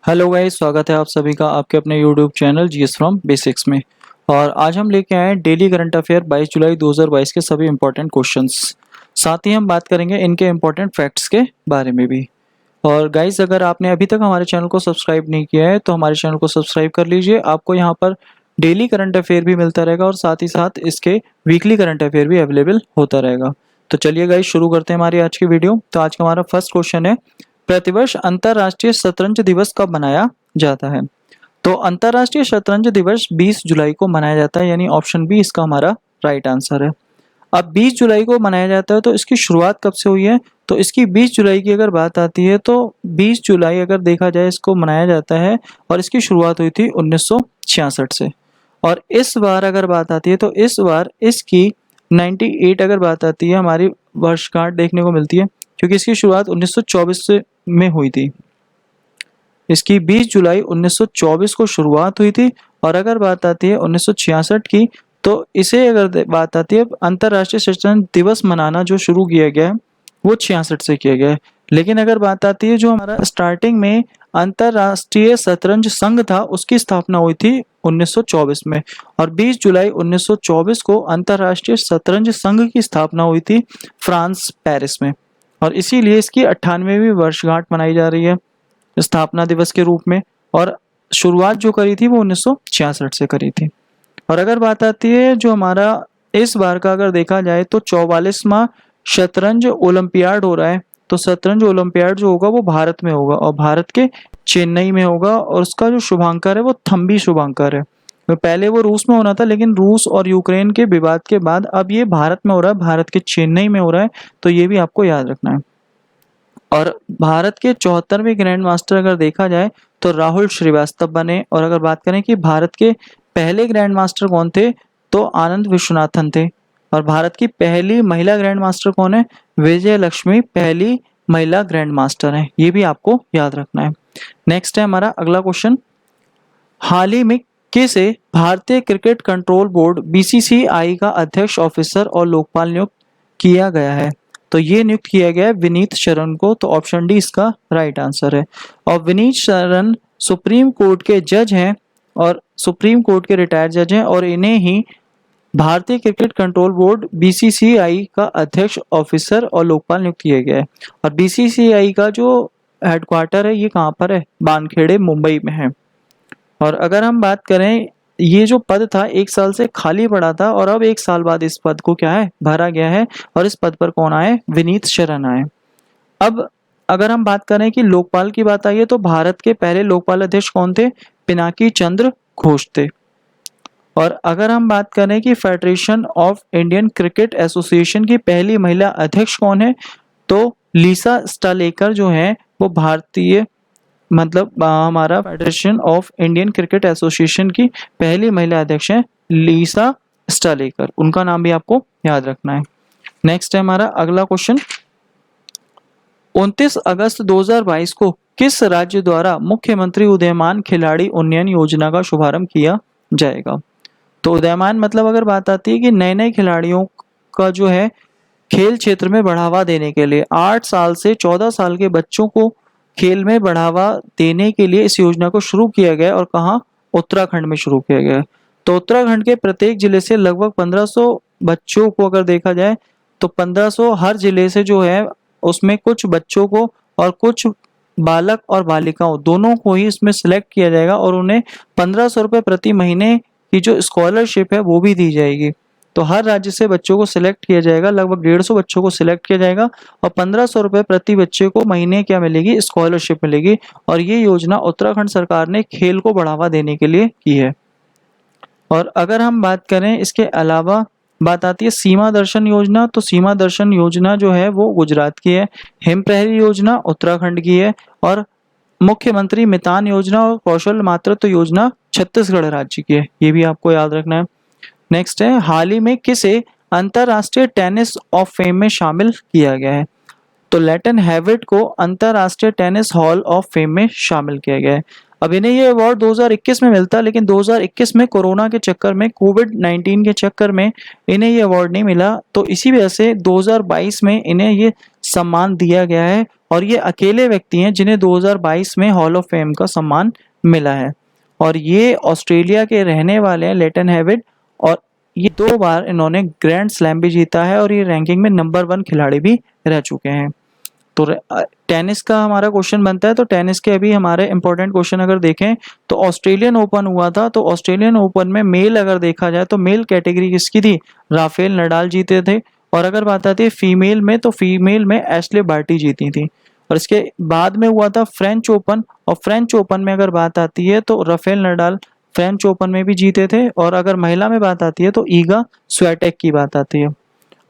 Hello guys, स्वागत है आप सभी का आपके अपने YouTube channel GS from basics में। और आज हम लेके आए हैं डेली करंट अफेयर 22 जुलाई 2022 के सभी इंपॉर्टेंट क्वेश्चंस। साथ ही हम बात करेंगे इनके इंपॉर्टेंट फैक्ट्स के बारे में भी। और गाइस, अगर आपने अभी तक हमारे चैनल को सब्सक्राइब नहीं किया है तो हमारे चैनल को सब्सक्राइब कर लीजिए। आपको यहाँ पर डेली करंट अफेयर भी मिलता रहेगा और साथ ही साथ इसके वीकली करंट अफेयर भी अवेलेबल होता रहेगा। तो चलिए गाइस, शुरू करते हैं हमारी आज की वीडियो। तो आज का हमारा फर्स्ट क्वेश्चन है, प्रतिवर्ष अंतर्राष्ट्रीय शतरंज दिवस कब मनाया जाता है? तो अंतर्राष्ट्रीय शतरंज दिवस 20 जुलाई को मनाया जाता है, यानी ऑप्शन बी इसका हमारा राइट आंसर है। अब 20 जुलाई को मनाया जाता है तो इसकी शुरुआत कब से हुई है? तो इसकी 20 जुलाई की अगर बात आती है तो 20 जुलाई अगर देखा जाए इसको मनाया जाता है और इसकी शुरुआत हुई थी 1966 से। और इस बार अगर बात आती है तो इस बार इसकी 98 अगर बात आती है हमारी वर्षगांठ देखने को मिलती है, क्योंकि इसकी शुरुआत 1924 से में हुई थी। इसकी 20 जुलाई 1924 को शुरुआत हुई थी। और अगर बात आती है 1966 की, तो इसे अगर बात आती है अंतर्राष्ट्रीय शतरंज दिवस मनाना जो शुरू किया गया है वो 66 से किया गया है। लेकिन अगर बात आती है जो हमारा स्टार्टिंग में अंतर्राष्ट्रीय शतरंज संघ था उसकी स्थापना हुई थी 1924 में। और 20 जुलाई 1924 को अंतर्राष्ट्रीय शतरंज संघ की स्थापना हुई थी फ्रांस पेरिस में। और इसीलिए इसकी 98वीं वर्षगांठ मनाई जा रही है स्थापना दिवस के रूप में। और शुरुआत जो करी थी वो 1966 से करी थी। और अगर बात आती है जो हमारा इस बार का अगर देखा जाए तो 44वां शतरंज ओलंपियाड हो रहा है। तो शतरंज ओलंपियाड जो होगा वो भारत में होगा और भारत के चेन्नई में होगा। और उसका जो शुभांकर है वो थम्बी शुभांकर है। तो पहले वो रूस में होना था, लेकिन रूस और यूक्रेन के विवाद के बाद अब ये भारत में हो रहा है, भारत के चेन्नई में हो रहा है। तो ये भी आपको याद रखना है। और भारत के 74वें ग्रैंड मास्टर अगर देखा जाए तो राहुल श्रीवास्तव बने। और अगर बात करें कि भारत के पहले ग्रैंड मास्टर कौन थे, तो आनंद विश्वनाथन थे। और भारत की पहली महिला ग्रैंड मास्टर कौन है? विजय लक्ष्मी पहली महिला ग्रैंड मास्टर है। ये भी आपको याद रखना है। नेक्स्ट है हमारा अगला क्वेश्चन, हाल ही में किसे भारतीय क्रिकेट कंट्रोल बोर्ड बीसीसीआई का अध्यक्ष, ऑफिसर और लोकपाल नियुक्त किया गया है? तो ये नियुक्त किया गया है विनीत शरण को। तो ऑप्शन डी इसका राइट आंसर है। और विनीत शरण सुप्रीम कोर्ट के जज हैं और सुप्रीम कोर्ट के रिटायर्ड जज हैं और इन्हें ही भारतीय क्रिकेट कंट्रोल बोर्ड बीसीसीआई का अध्यक्ष, ऑफिसर और लोकपाल नियुक्त किया गया है। और बीसीसीआई का जो हेडक्वार्टर है ये कहाँ पर है? वानखेड़े, मुंबई में है। और अगर हम बात करें, ये जो पद था 1 साल से खाली पड़ा था और अब 1 साल बाद इस पद को क्या है? भरा गया है। और इस पद पर कौन आए? विनीत शरण आए। अब अगर हम बात करें कि लोकपाल की बात आई है तो भारत के पहले लोकपाल अध्यक्ष कौन थे? पिनाकी चंद्र घोष थे। और अगर हम बात करें कि federation of Indian cricket association की पहली महिला अध्यक्ष कौन है, तो लीसा स्टालेकर जो है वो भारतीय हमारा federation of Indian cricket association की पहली महिला अध्यक्ष हैं लीसा स्टालेकर। उनका नाम भी आपको याद रखना है। नेक्स्ट है हमारा अगला क्वेश्चन, 29 अगस्त 2022 को किस राज्य द्वारा मुख्यमंत्री उदयमान खिलाड़ी उन्नयन योजना का शुभारंभ किया जाएगा? तो उदयमान मतलब अगर बात आती है कि नए नए खिलाड़ियों का जो है खेल क्षेत्र में बढ़ावा देने के लिए 8 साल से 14 साल के बच्चों को खेल में बढ़ावा देने के लिए इस योजना को शुरू किया गया। और कहाँ? उत्तराखंड में शुरू किया गया। तो उत्तराखंड के प्रत्येक जिले से लगभग 1500 बच्चों को अगर देखा जाए तो 1500 हर जिले से जो है उसमें कुछ बच्चों को और कुछ बालक और बालिकाओं दोनों को ही इसमें सिलेक्ट किया जाएगा और उन्हें 1500 रुपये प्रति महीने की जो स्कॉलरशिप है वो भी दी जाएगी। तो हर राज्य से बच्चों को सिलेक्ट किया जाएगा, लगभग 150 बच्चों को सिलेक्ट किया जाएगा और 1500 रुपये प्रति बच्चे को महीने क्या मिलेगी? स्कॉलरशिप मिलेगी। और ये योजना उत्तराखंड सरकार ने खेल को बढ़ावा देने के लिए की है। और अगर हम बात करें इसके अलावा बात आती है सीमा दर्शन योजना, तो सीमा दर्शन योजना जो है वो गुजरात की है। हिम प्रहरी योजना उत्तराखंड की है। और मुख्यमंत्री मितान योजना और कौशल मातृत्व योजना छत्तीसगढ़ राज्य की है। ये भी आपको याद रखना है। नेक्स्ट है, हाल ही में किसे अंतरराष्ट्रीय टेनिस ऑफ फेम में शामिल किया गया है? तो लेटन हैविट को अंतरराष्ट्रीय टेनिस हॉल ऑफ फेम में शामिल किया गया है। अब इन्हें ये अवार्ड 2021 में मिलता, लेकिन 2021 में कोरोना के चक्कर में, कोविड-19 के चक्कर में इन्हें ये अवार्ड नहीं मिला। तो इसी वजह से 2022 में इन्हें ये सम्मान दिया गया है और ये अकेले व्यक्ति हैं जिन्हें 2022 में हॉल ऑफ फेम का सम्मान मिला है। और ये ऑस्ट्रेलिया के रहने वाले हैं, लेटन हैविड, और ये 2 बार इन्होंने ग्रैंड स्लैम भी जीता है और ये रैंकिंग में नंबर 1 खिलाड़ी भी रह चुके हैं। तो टेनिस का हमारा क्वेश्चन बनता है, तो टेनिस के अभी हमारे इंपॉर्टेंट क्वेश्चन अगर देखें तो ऑस्ट्रेलियन ओपन हुआ था, तो ऑस्ट्रेलियन ओपन में मेल अगर देखा जाए तो मेल कैटेगरी किसकी थी, राफेल नडाल जीते थे। और अगर बात आती है फीमेल में, तो फीमेल में एशले बार्टी जीती थी। और इसके बाद में हुआ था फ्रेंच ओपन, और फ्रेंच ओपन में अगर बात आती है तो राफेल नडाल फ्रेंच ओपन में भी जीते थे। और अगर महिला में बात आती है तो ईगा स्वियाटेक की बात आती है।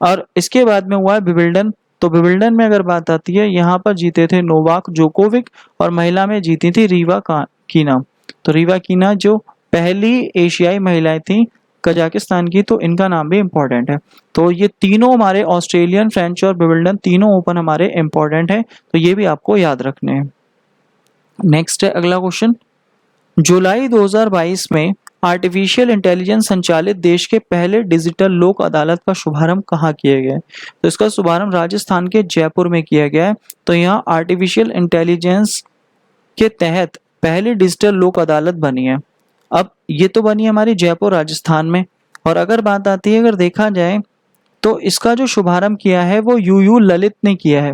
और इसके बाद में हुआ है विंबलडन, तो विंबलडन में अगर बात आती है यहाँ पर जीते थे नोवाक जोकोविक, और महिला में जीती थी रीवा कीना। तो रीवा कीना जो पहली एशियाई महिलाएं थी कजाकिस्तान की, तो इनका नाम भी इम्पोर्टेंट है। तो ये तीनों हमारे ऑस्ट्रेलियन, फ्रेंच और विंबलडन तीनों ओपन हमारे इम्पोर्टेंट है, तो ये भी आपको याद रखने हैं। नेक्स्ट है अगला क्वेश्चन, जुलाई 2022 में आर्टिफिशियल इंटेलिजेंस संचालित देश के पहले डिजिटल लोक अदालत का शुभारंभ कहाँ किया गया है? तो इसका शुभारंभ राजस्थान के जयपुर में किया गया है। तो यहाँ आर्टिफिशियल इंटेलिजेंस के तहत पहली डिजिटल लोक अदालत बनी है। अब ये तो बनी हमारी जयपुर राजस्थान में। और अगर बात आती है, अगर देखा जाए तो इसका जो शुभारंभ किया है वो यूयू ललित ने किया है।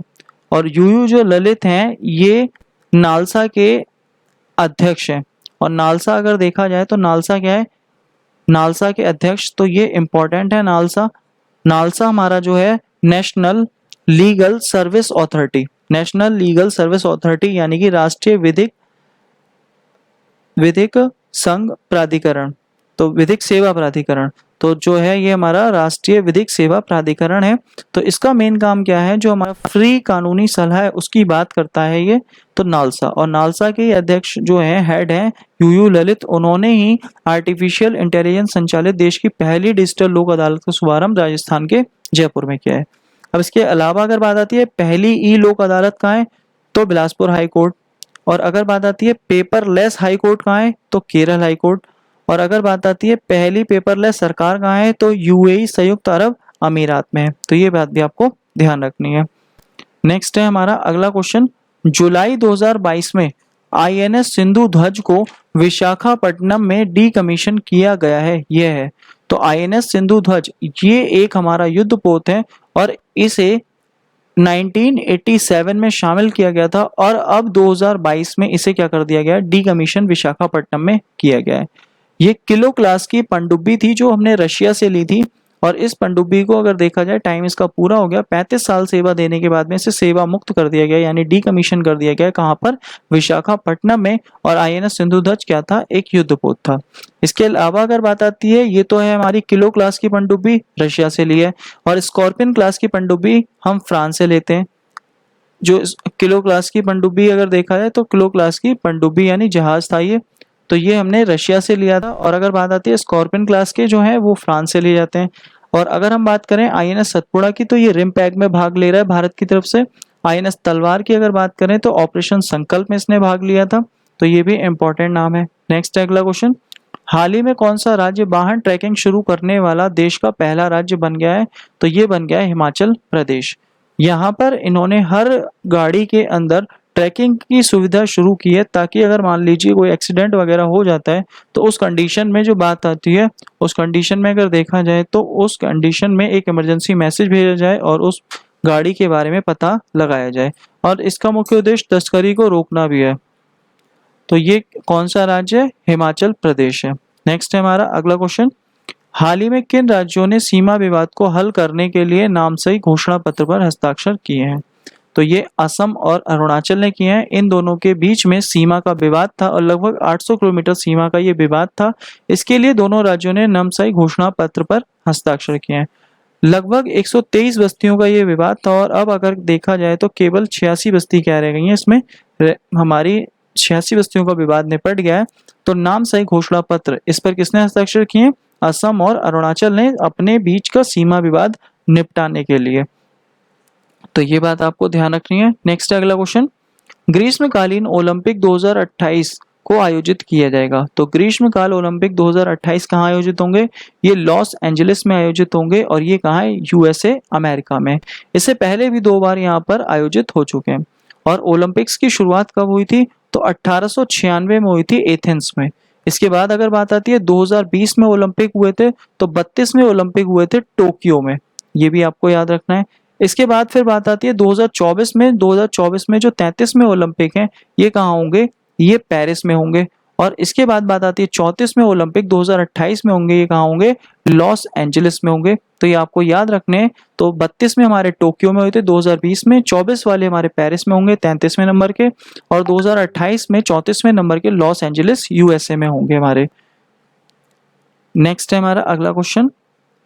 और यूयू जो ललित हैं ये नालसा के अध्यक्ष हैं। और नालसा अगर देखा जाए तो नालसा क्या है, नालसा के अध्यक्ष, तो ये इम्पोर्टेंट है नालसा। नालसा हमारा जो है national legal service authority, national legal service authority यानी कि राष्ट्रीय विधिक संघ प्राधिकरण, तो विधिक सेवा प्राधिकरण, तो जो है ये हमारा राष्ट्रीय विधिक सेवा प्राधिकरण है। तो इसका मेन काम क्या है, जो हमारा फ्री कानूनी सलाह है उसकी बात करता है ये, तो नालसा। और नालसा के अध्यक्ष जो है, हेड हैं यूयू ललित, उन्होंने ही आर्टिफिशियल इंटेलिजेंस संचालित देश की पहली डिजिटल लोक अदालत का शुभारंभ राजस्थान के जयपुर में किया है। अब इसके अलावा अगर बात आती है पहली ई लोक अदालत कहाँ है, तो बिलासपुर हाई कोर्ट। और अगर बात आती है पेपरलेस हाई कोर्ट कहाँ है, तो केरल हाई कोर्ट। और अगर बात आती है पहली पेपरलेस सरकार कहाँ है, तो यूएई संयुक्त अरब अमीरात में है। तो ये बात भी आपको ध्यान रखनी है। नेक्स्ट है हमारा अगला क्वेश्चन, जुलाई 2022 में आईएनएस सिंधु ध्वज को विशाखापट्टनम में डीकमीशन किया गया है, यह है। तो आईएनएस सिंधु ध्वज ये एक हमारा युद्धपोत है और इसे 1987 में शामिल किया गया था, और अब 2022 में इसे क्या कर दिया गया, डीकमीशन विशाखापट्टनम में किया गया है। ये किलो क्लास की पनडुब्बी थी जो हमने रशिया से ली थी, और इस पनडुब्बी को अगर देखा जाए टाइम इसका पूरा हो गया, 35 साल सेवा देने के बाद में इसे सेवा मुक्त कर दिया गया, यानी डीकमीशन कर दिया गया। कहाँ पर, विशाखापट्टनम में। और आईएनएस सिंधु ध्वज क्या था, एक युद्धपोत था। इसके अलावा अगर बात आती है, ये तो है हमारी किलो क्लास की पनडुब्बी, रशिया से ली है। और स्कॉर्पियन क्लास की पनडुब्बी हम फ्रांस से लेते हैं। जो किलो क्लास की पनडुब्बी अगर देखा जाए तो किलो क्लास की पनडुब्बी यानी जहाज था ये, तो ये हमने रशिया से लिया था। और अगर बात आती है स्कॉर्पियन क्लास के जो है वो फ्रांस से लिए जाते हैं। और अगर हम बात करें आईएनएस सतपुड़ा की, तो ये रिमपैक में भाग ले रहा है भारत की तरफ से। आईएनएस तलवार की अगर बात करें तो ऑपरेशन संकल्प में इसने भाग लिया था, तो ये भी इंपॉर्टेंट नाम है। नेक्स्ट अगला क्वेश्चन, हाल ही में कौन सा राज्य वाहन ट्रैकिंग शुरू करने वाला देश का पहला राज्य बन गया है, तो ये बन गया है हिमाचल प्रदेश। यहाँ पर इन्होंने हर गाड़ी के अंदर ट्रैकिंग की सुविधा शुरू की है, ताकि अगर मान लीजिए कोई एक्सीडेंट वगैरह हो जाता है तो उस कंडीशन में जो बात आती है, उस कंडीशन में अगर देखा जाए तो उस कंडीशन में एक इमरजेंसी मैसेज भेजा जाए और उस गाड़ी के बारे में पता लगाया जाए। और इसका मुख्य उद्देश्य तस्करी को रोकना भी है। तो ये कौन सा राज्य है, हिमाचल प्रदेश है। नेक्स्ट है हमारा अगला क्वेश्चन, हाल ही में किन राज्यों ने सीमा विवाद को हल करने के लिए नामसाई घोषणा पत्र पर हस्ताक्षर किए हैं, तो ये असम और अरुणाचल ने किए हैं। इन दोनों के बीच में सीमा का विवाद था और लगभग 800 किलोमीटर सीमा का ये विवाद था। इसके लिए दोनों राज्यों ने नामसाई घोषणा पत्र पर हस्ताक्षर किए हैं। लगभग 123 बस्तियों का ये विवाद था, और अब अगर देखा जाए तो केवल 86 बस्ती क्या रह गई हैं इसमें, हमारी 86 बस्तियों का विवाद निपट गया है। तो नामसाई घोषणा पत्र, इस पर किसने हस्ताक्षर किए, असम और अरुणाचल ने, अपने बीच का सीमा विवाद निपटाने के लिए। तो ये बात आपको ध्यान रखनी है। नेक्स्ट अगला क्वेश्चन, ग्रीष्मकालीन ओलंपिक 2028 को आयोजित किया जाएगा? तो ग्रीष्मकाल ओलंपिक 2028 कहाँ आयोजित होंगे? ये लॉस एंजलिस में आयोजित होंगे और ये कहाँ है? यूएसए अमेरिका में। इससे पहले भी 2 बार यहाँ पर आयोजित हो चुके हैं। और ओलंपिक्स की शुरुआत कब हुई थी? तो 1896 में हुई थी एथेंस में। इसके बाद अगर बात आती है 2020 में ओलंपिक हुए थे, तो 32वें ओलंपिक हुए थे टोक्यो में, ये भी आपको याद रखना है। इसके बाद फिर बात आती है 2024 में जो 33वें ओलंपिक हैं, ये कहाँ होंगे? ये पेरिस में होंगे। और इसके बाद बात आती है 34वें ओलंपिक 2028 में होंगे, ये कहाँ होंगे? लॉस एंजलिस में होंगे। तो ये आपको याद रखने हैं। तो 32 में हमारे टोक्यो में हुए थे 2020 में, 24 वाले हमारे पेरिस में होंगे 33वें नंबर के, और 2028 में 34वें नंबर के लॉस एंजलिस यूएसए में होंगे हमारे। नेक्स्ट है हमारा अगला क्वेश्चन,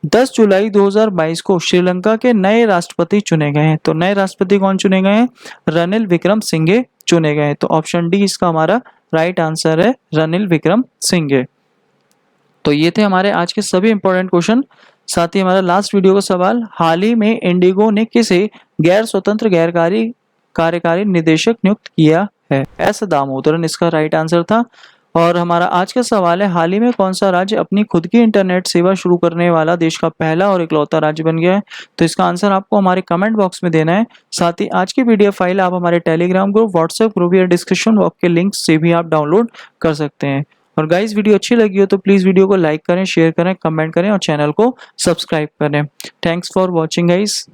10 जुलाई 2022 को श्रीलंका के नए राष्ट्रपति चुने गए हैं। तो नए राष्ट्रपति कौन चुने गए हैं? रनिल विक्रमसिंघे चुने गए हैं। तो ऑप्शन डी इसका हमारा राइट आंसर है, रनिल विक्रमसिंघे। तो ये थे हमारे आज के सभी इंपॉर्टेंट क्वेश्चन। साथ ही हमारा लास्ट वीडियो का सवाल, हाल ही में इंडिगो ने किसे गैर स्वतंत्र कार्यकारी निदेशक नियुक्त किया है? एस दामोदरन इसका राइट आंसर था। और हमारा आज का सवाल है, हाल ही में कौन सा राज्य अपनी खुद की इंटरनेट सेवा शुरू करने वाला देश का पहला और इकलौता राज्य बन गया है? तो इसका आंसर आपको हमारे कमेंट बॉक्स में देना है। साथ ही आज की पीडीएफ फाइल आप हमारे टेलीग्राम ग्रुप, व्हाट्सएप ग्रुप या डिस्क्रिप्शन बॉक्स के लिंक से भी आप डाउनलोड कर सकते हैं। और गाइस, वीडियो अच्छी लगी हो तो प्लीज़ वीडियो को लाइक करें, शेयर करें, कमेंट करें और चैनल को सब्सक्राइब करें। Thanks for watching guys.